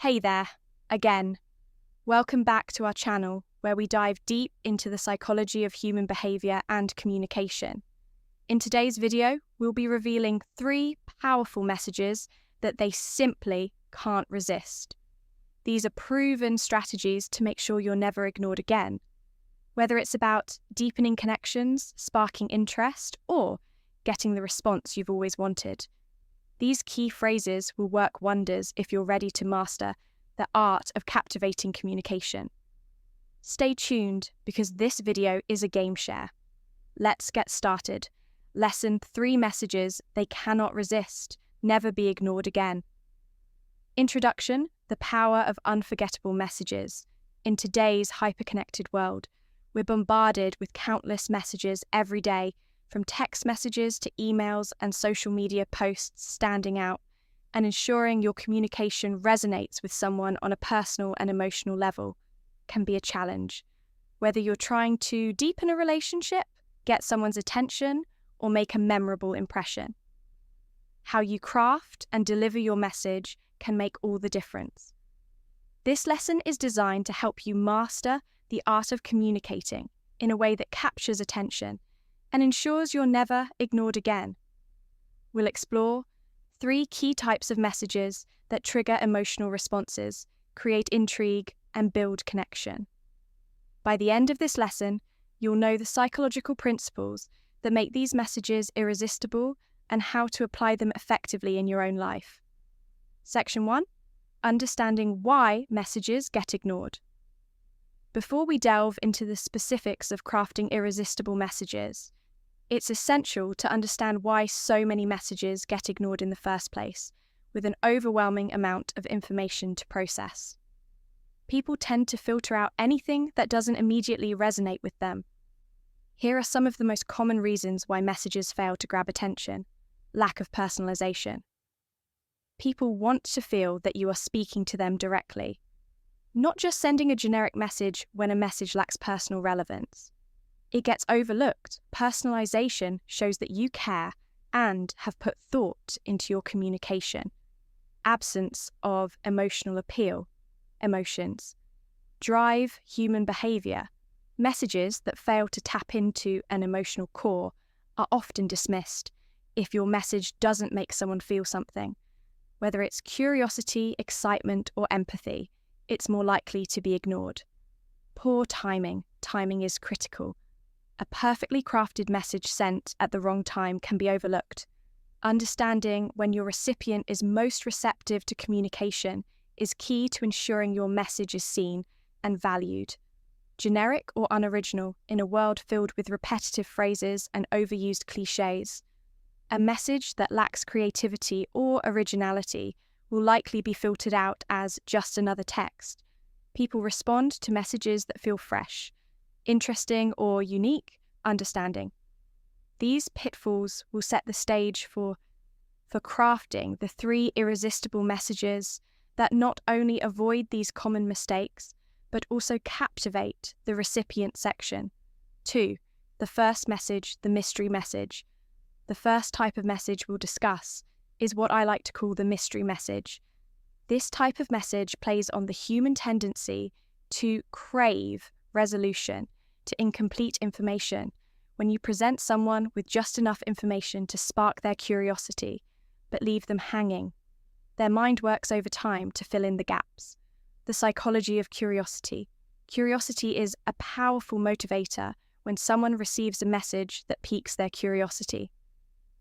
Hey there, again. Welcome back to our channel where we dive deep into the psychology of human behavior and communication. In today's video, we'll be revealing 3 powerful messages that they simply can't resist. These are proven strategies to make sure you're never ignored again. Whether it's about deepening connections, sparking interest, or getting the response you've always wanted. These key phrases will work wonders if you're ready to master the art of captivating communication. Stay tuned because this video is a game share. Let's get started. Lesson 3 messages they cannot resist, never be ignored again. Introduction: the power of unforgettable messages. In today's hyper-connected world, we're bombarded with countless messages every day, from text messages to emails and social media posts standing out, and ensuring your communication resonates with someone on a personal and emotional level can be a challenge. Whether you're trying to deepen a relationship, get someone's attention, or make a memorable impression. How you craft and deliver your message can make all the difference. This lesson is designed to help you master the art of communicating in a way that captures attention and ensures you're never ignored again. We'll explore 3 key types of messages that trigger emotional responses, create intrigue, and build connection. By the end of this lesson, you'll know the psychological principles that make these messages irresistible and how to apply them effectively in your own life. Section 1: Understanding why messages get ignored. Before we delve into the specifics of crafting irresistible messages, it's essential to understand why so many messages get ignored in the first place, with an overwhelming amount of information to process. People tend to filter out anything that doesn't immediately resonate with them. Here are some of the most common reasons why messages fail to grab attention. Lack of personalization. People want to feel that you are speaking to them directly, not just sending a generic message when a message lacks personal relevance. It gets overlooked. Personalization shows that you care and have put thought into your communication. Absence of emotional appeal. Emotions drive human behavior. Messages that fail to tap into an emotional core are often dismissed if your message doesn't make someone feel something. Whether it's curiosity, excitement, or empathy, it's more likely to be ignored. Poor timing. Timing is critical. A perfectly crafted message sent at the wrong time can be overlooked. Understanding when your recipient is most receptive to communication is key to ensuring your message is seen and valued. Generic or unoriginal in a world filled with repetitive phrases and overused cliches. A message that lacks creativity or originality will likely be filtered out as just another text. People respond to messages that feel fresh, interesting, or unique, understanding. These pitfalls will set the stage for crafting the 3 irresistible messages that not only avoid these common mistakes, but also captivate the recipient section. 2. The first message, the mystery message. The first type of message we'll discuss is what I like to call the mystery message. This type of message plays on the human tendency to crave resolution to incomplete information. When you present someone with just enough information to spark their curiosity, but leave them hanging, their mind works over time to fill in the gaps. The psychology of curiosity. Curiosity is a powerful motivator when someone receives a message that piques their curiosity.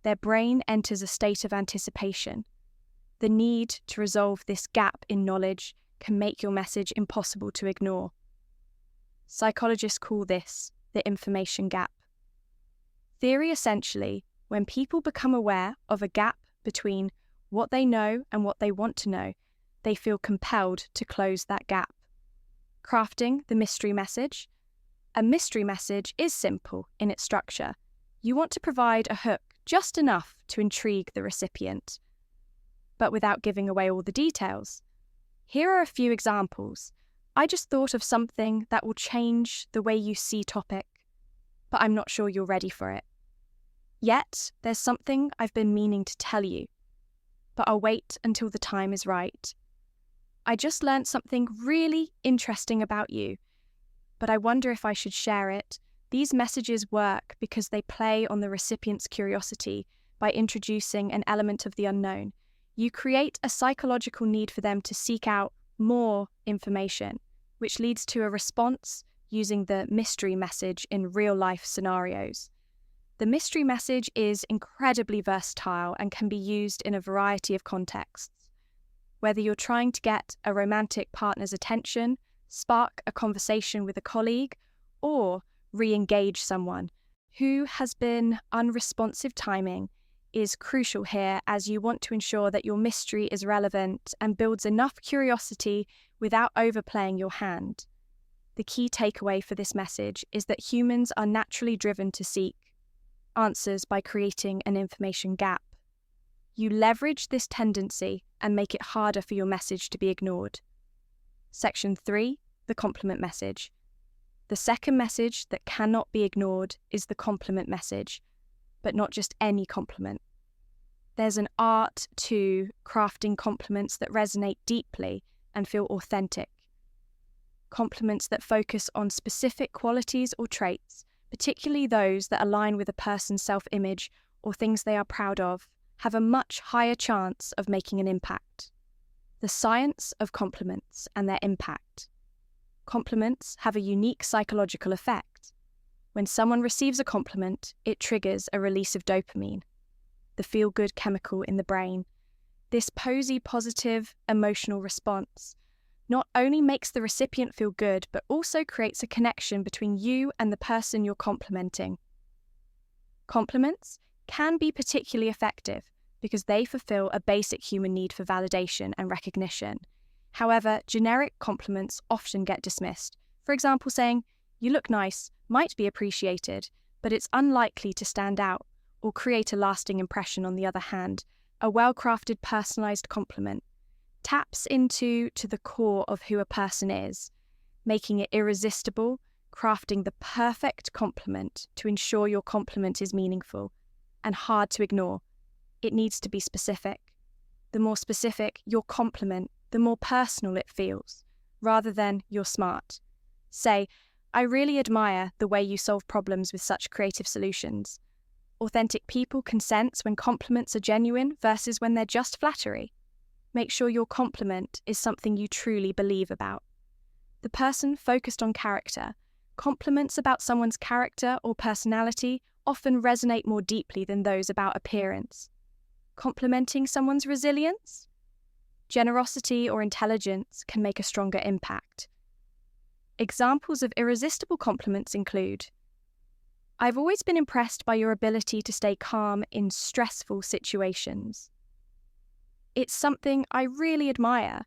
Their brain enters a state of anticipation. The need to resolve this gap in knowledge can make your message impossible to ignore. Psychologists call this the information gap. Theory: essentially, when people become aware of a gap between what they know and what they want to know, they feel compelled to close that gap. Crafting the mystery message. A mystery message is simple in its structure. You want to provide a hook just enough to intrigue the recipient, but without giving away all the details. Here are a few examples. I just thought of something that will change the way you see topic, but I'm not sure you're ready for it. Yet, there's something I've been meaning to tell you, but I'll wait until the time is right. I just learned something really interesting about you, but I wonder if I should share it. These messages work because they play on the recipient's curiosity by introducing an element of the unknown. You create a psychological need for them to seek out more information, which leads to a response using the mystery message in real-life scenarios. The mystery message is incredibly versatile and can be used in a variety of contexts. Whether you're trying to get a romantic partner's attention, spark a conversation with a colleague, or re-engage someone who has been unresponsive, timing is crucial here, as you want to ensure that your mystery is relevant and builds enough curiosity without overplaying your hand. The key takeaway for this message is that humans are naturally driven to seek answers by creating an information gap. You leverage this tendency and make it harder for your message to be ignored. Section 3, the compliment message. The second message that cannot be ignored is the compliment message, but not just any compliment. There's an art to crafting compliments that resonate deeply and feel authentic. Compliments that focus on specific qualities or traits, particularly those that align with a person's self-image or things they are proud of, have a much higher chance of making an impact. The science of compliments and their impact. Compliments have a unique psychological effect. When someone receives a compliment, it triggers a release of dopamine, the feel-good chemical in the brain. This positive emotional response not only makes the recipient feel good, but also creates a connection between you and the person you're complimenting. Compliments can be particularly effective because they fulfill a basic human need for validation and recognition. However, generic compliments often get dismissed. For example, saying, "You look nice," might be appreciated, but it's unlikely to stand out or create a lasting impression. On the other hand, a well-crafted, personalized compliment taps into the core of who a person is, making it irresistible, crafting the perfect compliment to ensure your compliment is meaningful and hard to ignore. It needs to be specific. The more specific your compliment, the more personal it feels, rather than "you're smart." Say, "I really admire the way you solve problems with such creative solutions." Authentic people can sense when compliments are genuine versus when they're just flattery. Make sure your compliment is something you truly believe about. The person focused on character. Compliments about someone's character or personality often resonate more deeply than those about appearance. Complimenting someone's resilience, generosity, or intelligence can make a stronger impact. Examples of irresistible compliments include, "I've always been impressed by your ability to stay calm in stressful situations." "It's something I really admire.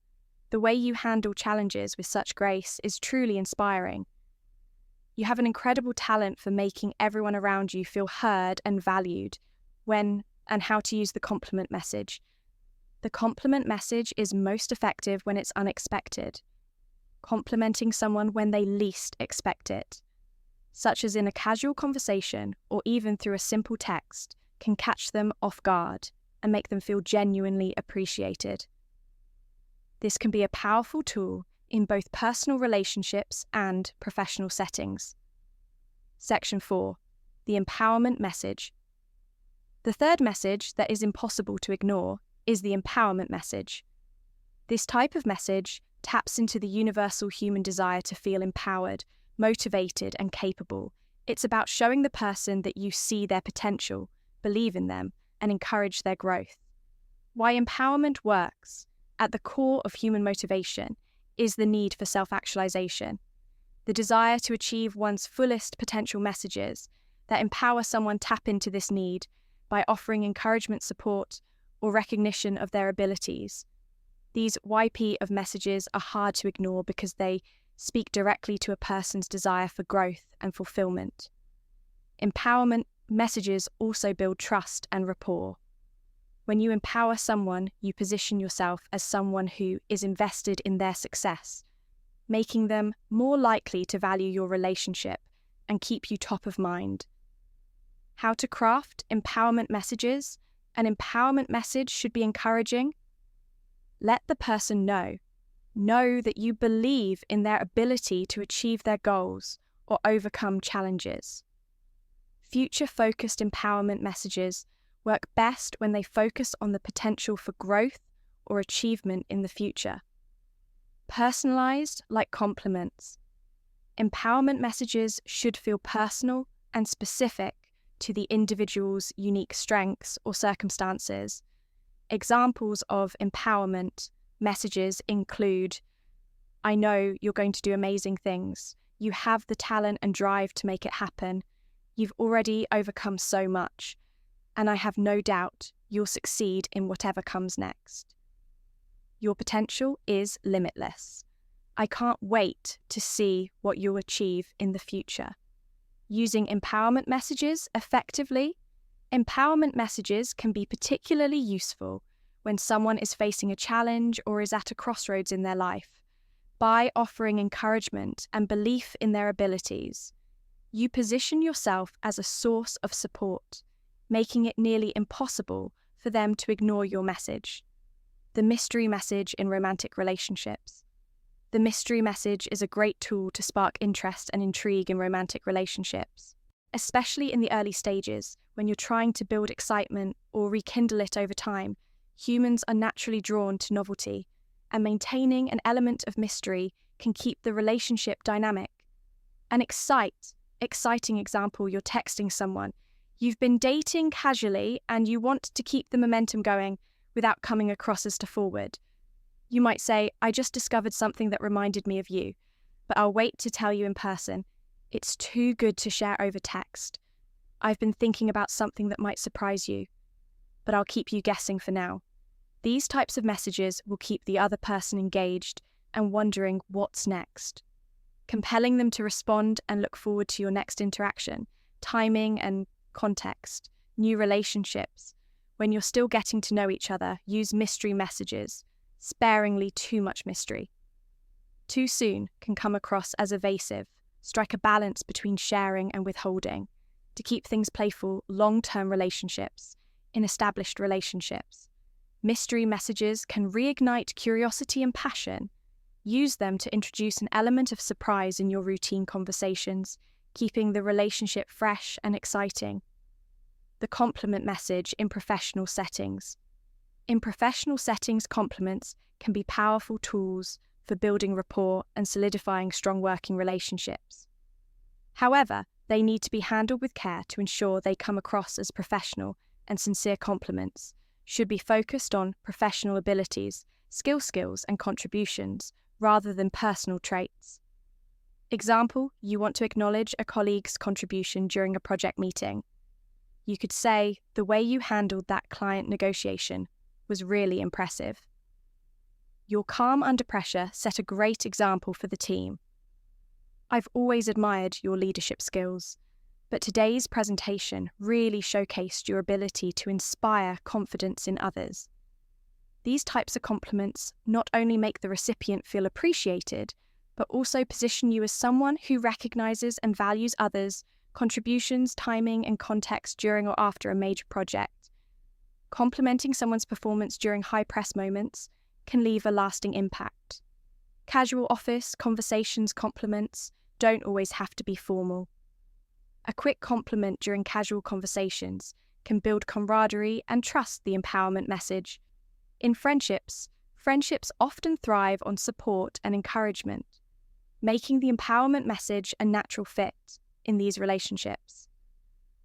The way you handle challenges with such grace is truly inspiring." You have an incredible talent for making everyone around you feel heard and valued. When and how to use the compliment message. The compliment message is most effective when it's unexpected. Complimenting someone when they least expect it, such as in a casual conversation or even through a simple text, can catch them off guard and make them feel genuinely appreciated. This can be a powerful tool in both personal relationships and professional settings. Section 4. The empowerment message. The third message that is impossible to ignore is the empowerment message. This type of message taps into the universal human desire to feel empowered, motivated, and capable. It's about showing the person that you see their potential, believe in them, and encourage their growth. Why empowerment works, at the core of human motivation, is the need for self-actualization, the desire to achieve one's fullest potential. Messages that empower someone tap into this need by offering encouragement, support, or recognition of their abilities. These YP of messages are hard to ignore because they speak directly to a person's desire for growth and fulfillment. Empowerment messages also build trust and rapport. When you empower someone, you position yourself as someone who is invested in their success, making them more likely to value your relationship and keep you top of mind. How to craft empowerment messages. An empowerment message should be encouraging. Let the person know. Know that you believe in their ability to achieve their goals or overcome challenges. Future-focused empowerment messages work best when they focus on the potential for growth or achievement in the future. Personalized like compliments. Empowerment messages should feel personal and specific to the individual's unique strengths or circumstances. Examples of empowerment messages include, I know you're going to do amazing things. You have the talent and drive to make it happen. You've already overcome so much, and I have no doubt you'll succeed in whatever comes next. Your potential is limitless. I can't wait to see what you'll achieve in the future. Using empowerment messages effectively, empowerment messages can be particularly useful when someone is facing a challenge or is at a crossroads in their life. By offering encouragement and belief in their abilities, you position yourself as a source of support, making it nearly impossible for them to ignore your message. The mystery message in romantic relationships. The mystery message is a great tool to spark interest and intrigue in romantic relationships, especially in the early stages when you're trying to build excitement or rekindle it over time. Humans are naturally drawn to novelty, and maintaining an element of mystery can keep the relationship dynamic. An exciting example, you're texting someone. You've been dating casually and you want to keep the momentum going without coming across as too forward. You might say, I just discovered something that reminded me of you, but I'll wait to tell you in person. It's too good to share over text. I've been thinking about something that might surprise you, but I'll keep you guessing for now. These types of messages will keep the other person engaged and wondering what's next, compelling them to respond and look forward to your next interaction. Timing and context, new relationships. When you're still getting to know each other, use mystery messages, sparingly too much mystery. Too soon can come across as evasive. Strike a balance between sharing and withholding to keep things playful. Long-term relationships, in established relationships. Mystery messages can reignite curiosity and passion. Use them to introduce an element of surprise in your routine conversations, keeping the relationship fresh and exciting. The compliment message in professional settings. In professional settings, compliments can be powerful tools for building rapport and solidifying strong working relationships. However, they need to be handled with care to ensure they come across as professional, and sincere compliments should be focused on professional abilities, skills and contributions, rather than personal traits. Example, you want to acknowledge a colleague's contribution during a project meeting. You could say, the way you handled that client negotiation was really impressive. Your calm under pressure set a great example for the team. I've always admired your leadership skills, but today's presentation really showcased your ability to inspire confidence in others. These types of compliments not only make the recipient feel appreciated, but also position you as someone who recognizes and values others' contributions, timing, and context during or after a major project. Complimenting someone's performance during high-press moments can leave a lasting impact. Casual office conversations compliments don't always have to be formal. A quick compliment during casual conversations can build camaraderie and trust. The empowerment message. In friendships often thrive on support and encouragement, making the empowerment message a natural fit in these relationships.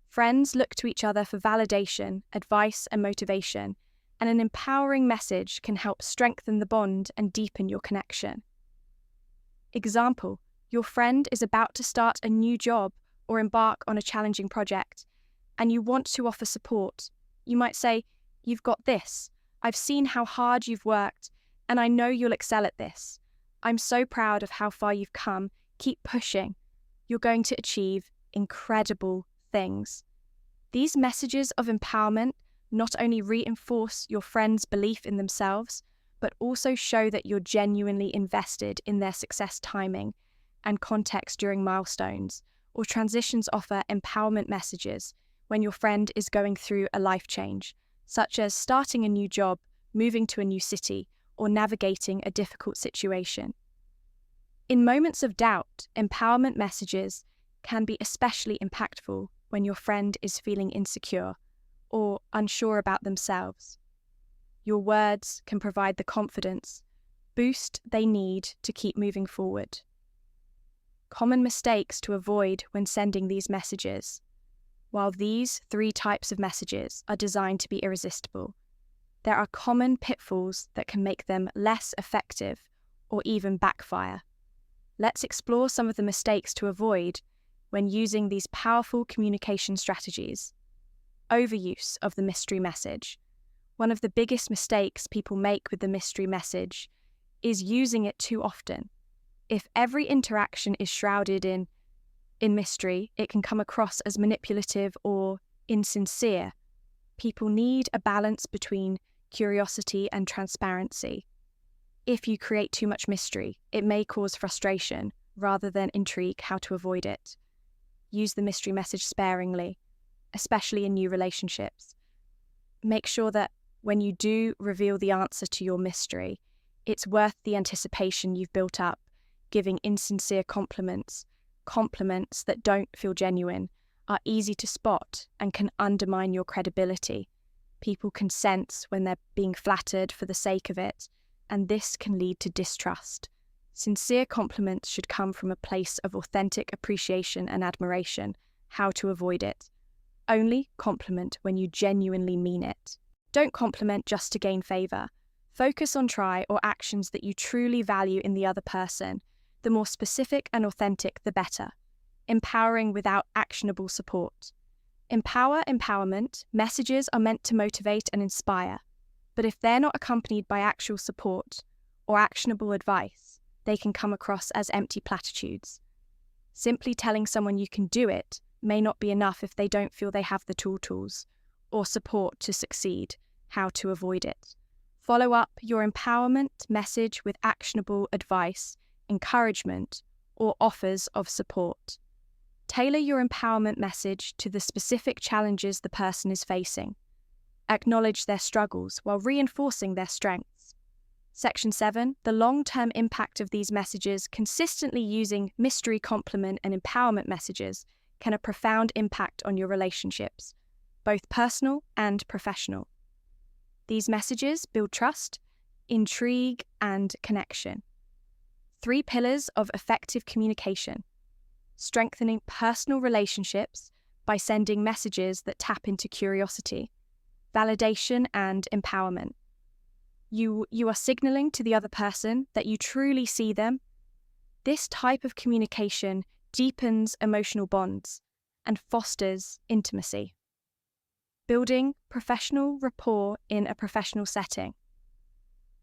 Friends look to each other for validation, advice, and motivation, and an empowering message can help strengthen the bond and deepen your connection. Example, your friend is about to start a new job or embark on a challenging project, and you want to offer support. You might say, "You've got this. I've seen how hard you've worked, and I know you'll excel at this. I'm so proud of how far you've come. Keep pushing. You're going to achieve incredible things." These messages of empowerment not only reinforce your friend's belief in themselves, but also show that you're genuinely invested in their success. Timing and context during milestones or transitions. Offer empowerment messages when your friend is going through a life change, such as starting a new job, moving to a new city, or navigating a difficult situation. In moments of doubt, empowerment messages can be especially impactful when your friend is feeling insecure or unsure about themselves. Your words can provide the confidence boost they need to keep moving forward. Common mistakes to avoid when sending these messages. While these 3 types of messages are designed to be irresistible, there are common pitfalls that can make them less effective or even backfire. Let's explore some of the mistakes to avoid when using these powerful communication strategies. Overuse of the mystery message. One of the biggest mistakes people make with the mystery message is using it too often. If every interaction is shrouded in mystery, it can come across as manipulative or insincere. People need a balance between curiosity and transparency. If you create too much mystery, it may cause frustration rather than intrigue. How to avoid it. Use the mystery message sparingly, especially in new relationships. Make sure that when you do reveal the answer to your mystery, it's worth the anticipation you've built up. Giving insincere compliments that don't feel genuine, are easy to spot and can undermine your credibility. People can sense when they're being flattered for the sake of it, and this can lead to distrust. Sincere compliments should come from a place of authentic appreciation and admiration. How to avoid it. Only compliment when you genuinely mean it. Don't compliment just to gain favor. Focus on try or actions that you truly value in the other person. The more specific and authentic, the better. Empowering without actionable support. Empowerment messages are meant to motivate and inspire, but if they're not accompanied by actual support or actionable advice, they can come across as empty platitudes. Simply telling someone you can do it may not be enough if they don't feel they have the tools or support to succeed. How to avoid it. Follow up your empowerment message with actionable advice, encouragement, or offers of support. Tailor your empowerment message to the specific challenges the person is facing. Acknowledge their struggles while reinforcing their strengths. Section 7. The long-term impact of these messages. Consistently using mystery, compliment, and empowerment messages can have a profound impact on your relationships, both personal and professional. These messages build trust, intrigue, and connection. 3 pillars of effective communication. Strengthening personal relationships by sending messages that tap into curiosity, validation, and empowerment. You are signaling to the other person that you truly see them. This type of communication deepens emotional bonds and fosters intimacy. Building professional rapport in a professional setting.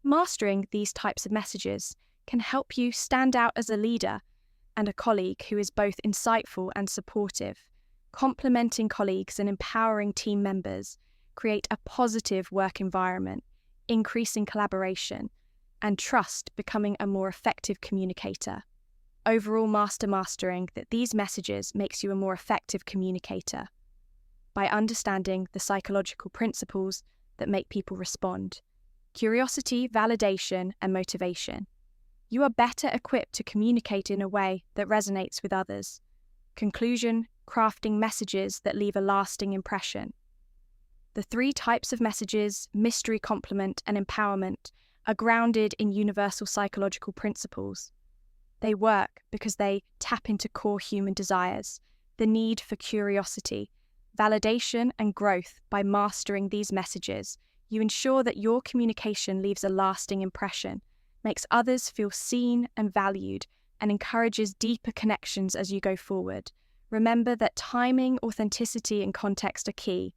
Mastering these types of messages can help you stand out as a leader and a colleague who is both insightful and supportive. Complimenting colleagues and empowering team members create a positive work environment, increasing collaboration and trust, becoming a more effective communicator. Overall, mastering that these messages makes you a more effective communicator by understanding the psychological principles that make people respond. Curiosity, validation, and motivation. You are better equipped to communicate in a way that resonates with others. Conclusion, crafting messages that leave a lasting impression. The 3 types of messages, mystery, compliment, and empowerment, are grounded in universal psychological principles. They work because they tap into core human desires, the need for curiosity, validation, and growth. By mastering these messages, you ensure that your communication leaves a lasting impression, makes others feel seen and valued, and encourages deeper connections as you go forward. Remember that timing, authenticity, and context are key.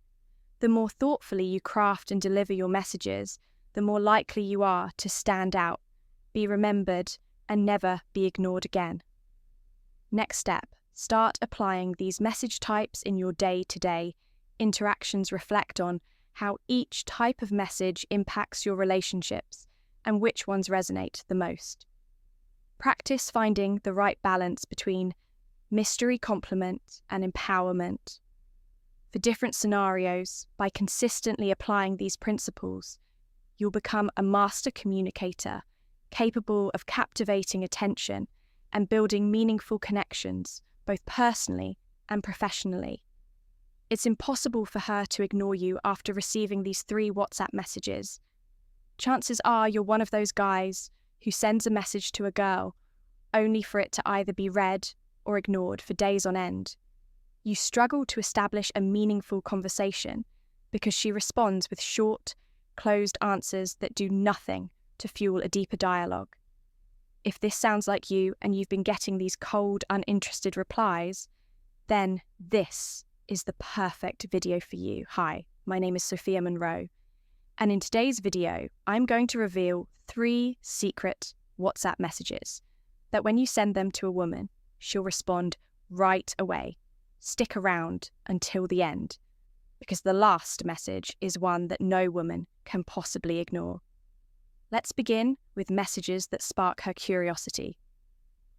The more thoughtfully you craft and deliver your messages, the more likely you are to stand out, be remembered, and never be ignored again. Next step. Start applying these message types in your day-to-day interactions. Reflect on how each type of message impacts your relationships and which ones resonate the most. Practice finding the right balance between mystery, compliment, and empowerment. For different scenarios, by consistently applying these principles, you'll become a master communicator, capable of captivating attention and building meaningful connections, both personally and professionally. It's impossible for her to ignore you after receiving these 3 WhatsApp messages. Chances are you're one of those guys who sends a message to a girl only for it to either be read or ignored for days on end. You struggle to establish a meaningful conversation because she responds with short, closed answers that do nothing to fuel a deeper dialogue. If this sounds like you and you've been getting these cold, uninterested replies, then this is the perfect video for you. Hi, my name is Sophia Monroe, and in today's video, I'm going to reveal 3 secret WhatsApp messages that when you send them to a woman, she'll respond right away. Stick around until the end, because the last message is one that no woman can possibly ignore. Let's begin with messages that spark her curiosity.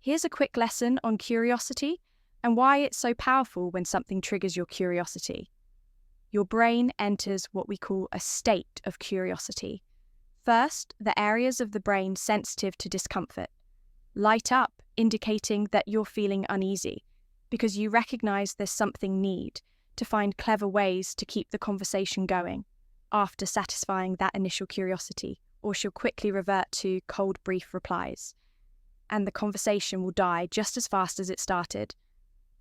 Here's a quick lesson on curiosity and why it's so powerful when something triggers your curiosity. Your brain enters what we call a state of curiosity. First, the areas of the brain sensitive to discomfort light up, indicating that you're feeling uneasy, because you recognize there's something need to find clever ways to keep the conversation going after satisfying that initial curiosity, or she'll quickly revert to cold, brief replies, and the conversation will die just as fast as it started.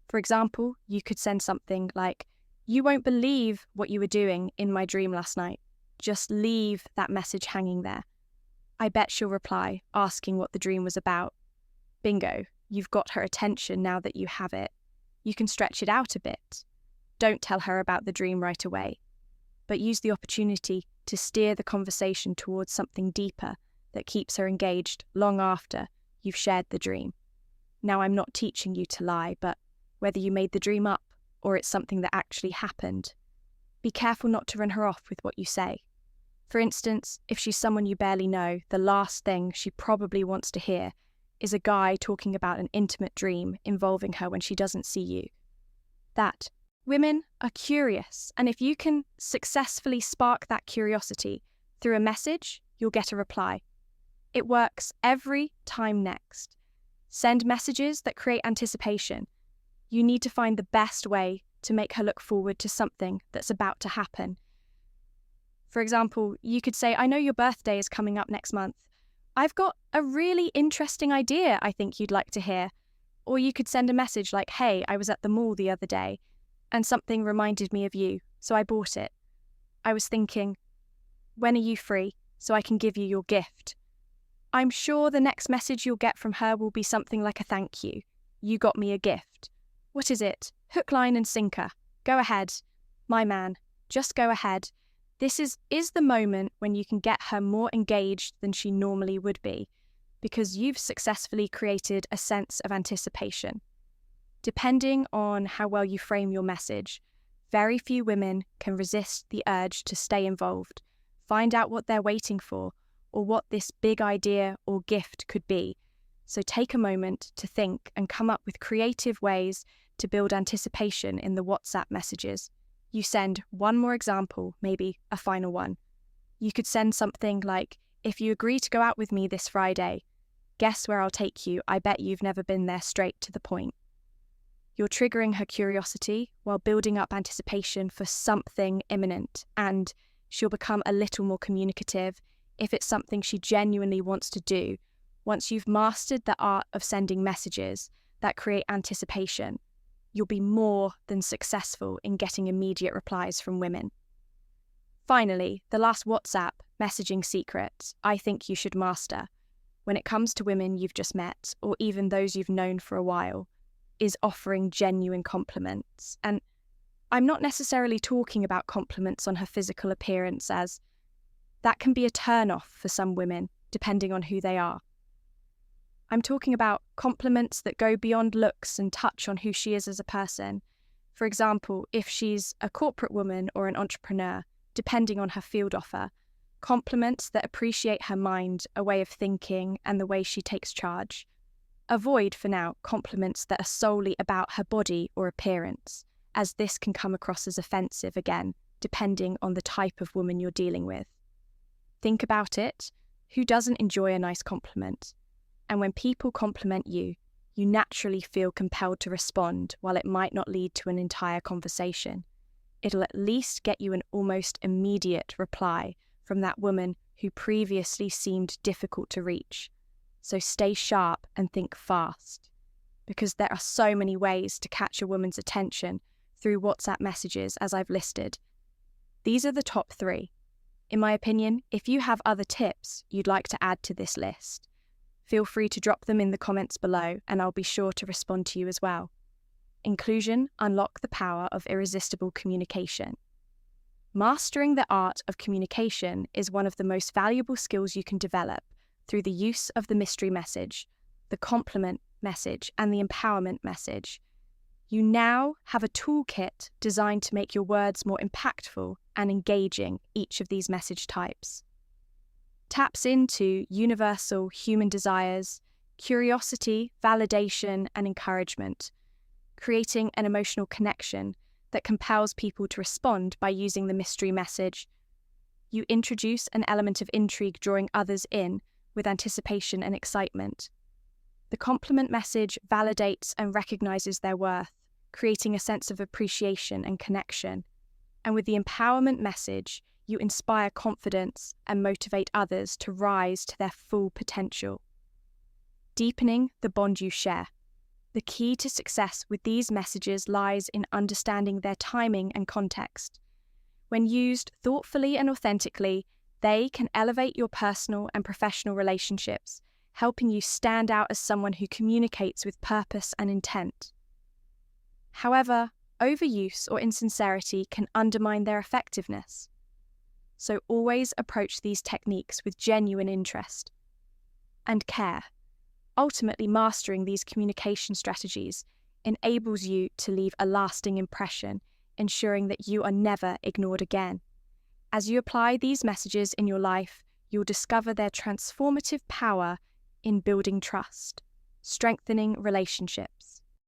For example, you could send something like, "You won't believe what you were doing in my dream last night." Just leave that message hanging there. I bet she'll reply, asking what the dream was about. Bingo, you've got her attention now that you have it. You can stretch it out a bit. Don't tell her about the dream right away, but use the opportunity to steer the conversation towards something deeper that keeps her engaged long after you've shared the dream. Now, I'm not teaching you to lie, but whether you made the dream up or it's something that actually happened, be careful not to run her off with what you say. For instance, if she's someone you barely know, the last thing she probably wants to hear is a guy talking about an intimate dream involving her when she doesn't see you. Women are curious, and if you can successfully spark that curiosity through a message, you'll get a reply. It works every time. Next, send messages that create anticipation. You need to find the best way to make her look forward to something that's about to happen. For example, you could say, "I know your birthday is coming up next month. I've got a really interesting idea I think you'd like to hear." Or you could send a message like, "Hey, I was at the mall the other day and something reminded me of you, so I bought it. I was thinking, when are you free so I can give you your gift?" I'm sure the next message you'll get from her will be something like a thank you. "You got me a gift. What is it? Hook, line and sinker. Go ahead. My man, just go ahead." This is the moment when you can get her more engaged than she normally would be, because you've successfully created a sense of anticipation. Depending on how well you frame your message, very few women can resist the urge to stay involved, find out what they're waiting for, or what this big idea or gift could be. So take a moment to think and come up with creative ways to build anticipation in the WhatsApp messages. You send one more example, maybe a final one. You could send something like, "If you agree to go out with me this Friday, guess where I'll take you? I bet you've never been there," straight to the point. You're triggering her curiosity while building up anticipation for something imminent, and she'll become a little more communicative if it's something she genuinely wants to do. Once you've mastered the art of sending messages that create anticipation, you'll be more than successful in getting immediate replies from women. Finally, the last WhatsApp messaging secret I think you should master when it comes to women you've just met, or even those you've known for a while, is offering genuine compliments. And I'm not necessarily talking about compliments on her physical appearance, as that can be a turn-off for some women, depending on who they are. I'm talking about compliments that go beyond looks and touch on who she is as a person. For example, if she's a corporate woman or an entrepreneur, depending on her field offer, compliments that appreciate her mind, a way of thinking, and the way she takes charge. Avoid, for now, compliments that are solely about her body or appearance, as this can come across as offensive again, depending on the type of woman you're dealing with. Think about it. Who doesn't enjoy a nice compliment? And when people compliment you, you naturally feel compelled to respond while it might not lead to an entire conversation. It'll at least get you an almost immediate reply from that woman who previously seemed difficult to reach. So stay sharp and think fast, because there are so many ways to catch a woman's attention through WhatsApp messages, as I've listed. These are the top 3. In my opinion, if you have other tips you'd like to add to this list, feel free to drop them in the comments below and I'll be sure to respond to you as well. Inclusion: unlock the power of irresistible communication. Mastering the art of communication is one of the most valuable skills you can develop through the use of the mystery message, the compliment message, and the empowerment message. You now have a toolkit designed to make your words more impactful and engaging, each of these message types. Taps into universal human desires, curiosity, validation, and encouragement, creating an emotional connection that compels people to respond by using the mystery message. You introduce an element of intrigue, drawing others in with anticipation and excitement. The compliment message validates and recognizes their worth, creating a sense of appreciation and connection. And with the empowerment message, you inspire confidence and motivate others to rise to their full potential. Deepening the bond you share. The key to success with these messages lies in understanding their timing and context. When used thoughtfully and authentically, they can elevate your personal and professional relationships, helping you stand out as someone who communicates with purpose and intent. However, overuse or insincerity can undermine their effectiveness. So always approach these techniques with genuine interest and care. Ultimately, mastering these communication strategies enables you to leave a lasting impression, ensuring that you are never ignored again. As you apply these messages in your life, you'll discover their transformative power in building trust, strengthening relationships,